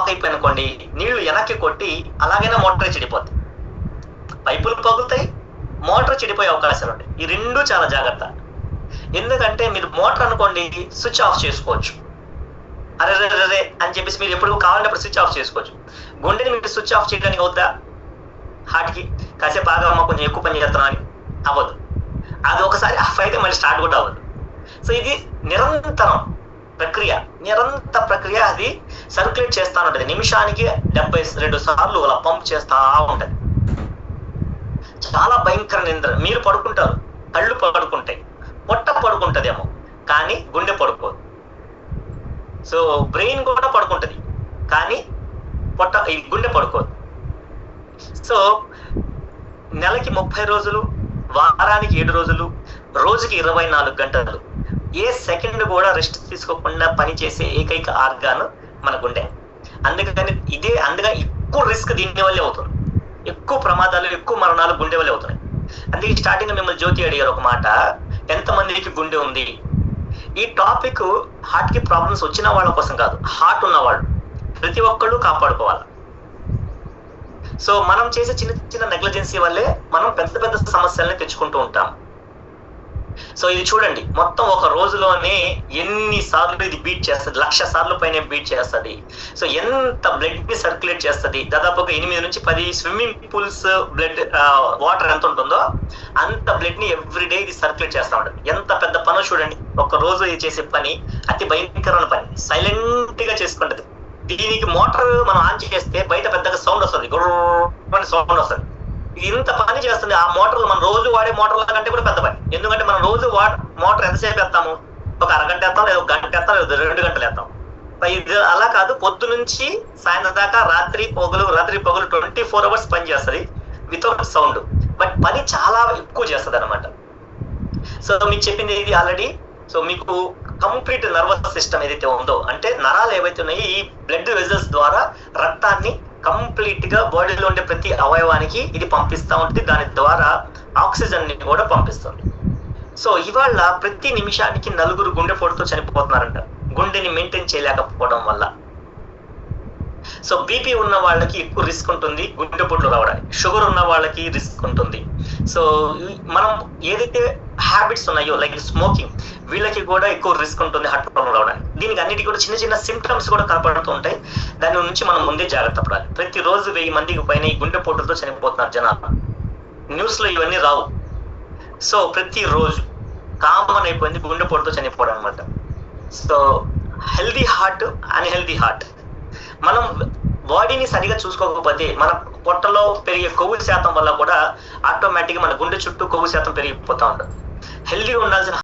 Black అయిపోయి అనుకోండి, నీళ్లు వెనక్కి కొట్టి అలాగైనా మోటార్ చెడిపోద్ది. పైపులు పగులుతాయి, మోటార్ చెడిపోయే అవకాశాలు ఉంటాయి. ఈ రెండు చాలా జాగ్రత్త. ఎందుకంటే మీరు మోటార్ అనుకోండి స్విచ్ ఆఫ్ చేసుకోవచ్చు, అరే అని చెప్పేసి మీరు ఎప్పుడు కావాలన్నప్పుడు స్విచ్ ఆఫ్ చేసుకోవచ్చు. గుండెని మీరు స్విచ్ ఆఫ్ చేయడానికి అవుద్దా? హార్ట్కి కాసేపు ఆగమ్మా కొంచెం ఎక్కువ పని చేస్తున్నాం అని అవ్వదు. అది ఒకసారి ఆఫ్ అయితే మళ్ళీ స్టార్ట్ కూడా అవ్వదు. సో ఇది నిరంతర ప్రక్రియ. అది సర్క్యులేట్ చేస్తూ ఉంటుంది. నిమిషానికి 72 సార్లు అలా పంప్ చేస్తూ ఉంటుంది. చాలా భయంకర నింద్ర. మీరు పడుకుంటారు, కళ్ళు పడుకుంటాయి, పొట్ట పడుకుంటదేమో, కానీ గుండె పడుకోదు. సో బ్రెయిన్ కూడా పడుకుంటుంది, కానీ ఈ గుండె పడుకోదు. సో నెలకి 30 రోజులు, వారానికి 7 రోజులు, రోజుకి 24 గంటలు ఏ సెకండ్ కూడా రెస్ట్ తీసుకోకుండా పనిచేసే ఏకైక ఆర్గాన్ మన గుండె. అందుకని ఎక్కువ రిస్క్ దీని వల్లే అవుతుంది. ఎక్కువ ప్రమాదాలు, ఎక్కువ మరణాలు గుండె వల్లే అవుతున్నాయి. అందుకే స్టార్టింగ్ మిమ్మల్ని జ్యోతి అడిగారు ఒక మాట, ఎంతమందికి గుండె ఉంది? ఈ టాపిక్ హార్ట్ కి ప్రాబ్లమ్స్ వచ్చిన వాళ్ళ కోసం కాదు, హార్ట్ ఉన్నవాళ్ళు ప్రతి ఒక్కళ్ళు కాపాడుకోవాలి. సో మనం చేసే చిన్న చిన్న నెగ్లిజెన్సీ వల్లే మనం పెద్ద పెద్ద సమస్యల్ని తెచ్చుకుంటూ ఉంటాం. సో ఇది చూడండి, మొత్తం ఒక రోజులోనే ఎన్ని సార్లు ఇది బీట్ చేస్తుంది, 1,00,000 సార్లు పైన బీట్ చేస్తుంది. సో ఎంత బ్లడ్ ని సర్క్యులేట్ చేస్తుంది, దాదాపుగా 8 నుంచి 10 స్విమ్మింగ్ పూల్స్ బ్లడ్ వాటర్ ఎంత ఉంటుందో అంత బ్లడ్ ని ఎవ్రీడే ఇది సర్క్యులేట్ చేస్తూ ఉంటుంది. ఎంత పెద్ద పనో చూడండి. ఒక రోజు ఇది చేసే పని అతి భయంకరమైన పని, సైలెంట్ గా చేసుకుంటది. దీనికి మోటార్ మనం ఆన్ చేస్తే బయట పెద్దగా సౌండ్ వస్తుంది, గుర్రని సౌండ్ వస్తుంది. ఇది ఇంత పని చేస్తుంది. ఆ మోటార్లు మనం రోజు వాడే మోటార్ల కంటే కూడా పెద్ద పని. ఎందుకంటే మనం రోజు మోటార్ ఎంతసేపు వేస్తాము? ఒక అరగంట వేస్తాం, లేదా 1 గంట వేస్తాం, లేదా 2 గంటలు వేస్తాం. ఇది అలా కాదు, పొద్దు నుంచి సాయంత్రం దాకా రాత్రి పగలు 24 అవర్స్ పని చేస్తుంది వితౌట్ సౌండ్. బట్ పని చాలా ఎక్కువ చేస్తుంది అనమాట. సో మీకు చెప్పింది ఇది ఆల్రెడీ. సో మీకు కంప్లీట్ నర్వస్ సిస్టమ్ ఏదైతే ఉందో, అంటే నరాలు ఏవైతే ఉన్నాయో ఈ బ్లడ్ వెజల్స్ ద్వారా రక్తాన్ని కంప్లీట్ గా బాడీలో ఉండే ప్రతి అవయవానికి ఇది పంపిస్తూ ఉంటుంది. దాని ద్వారా ఆక్సిజన్ ని కూడా పంపిస్తుంది. సో ఇవాళ ప్రతి నిమిషానికి 4 గుండెపోటుతో చనిపోతున్నారంట, గుండెని మెయింటైన్ చేయలేకపోవడం వల్ల. సో బీపీ ఉన్న వాళ్ళకి ఎక్కువ రిస్క్ ఉంటుంది గుండెపోట్లు రావడానికి, షుగర్ ఉన్న వాళ్ళకి రిస్క్ ఉంటుంది. సో మనం ఏదైతే హ్యాబిట్స్ ఉన్నాయో లైక్ స్మోకింగ్, వీళ్ళకి కూడా ఎక్కువ రిస్క్ ఉంటుంది హార్ట్ ప్రాబ్లం రావడానికి. దీనికి అన్నిటికీ కూడా చిన్న చిన్న సిమ్టమ్స్ కూడా కనపడుతూ ఉంటాయి. దాని నుంచి మనం ముందే జాగ్రత్త పడాలి. ప్రతిరోజు 1000 మందికి పైన ఈ గుండెపోటులతో చనిపోతున్నారు జనాలు. న్యూస్ లో ఇవన్నీ రావు. సో ప్రతిరోజు కామన్ అయిపోయింది గుండెపోటుతో చనిపోవడం అనమాట. So healthy heart, unhealthy heart. మనం బాడీని సరిగా చూసుకోకపోతే మన పొట్టలో పెరిగే కొవ్వు శాతం వల్ల కూడా ఆటోమేటిక్గా మన గుండె చుట్టూ కొవ్వు శాతం పెరిగిపోతూ ఉంటుంది. హెల్దీగా ఉండాల్సిన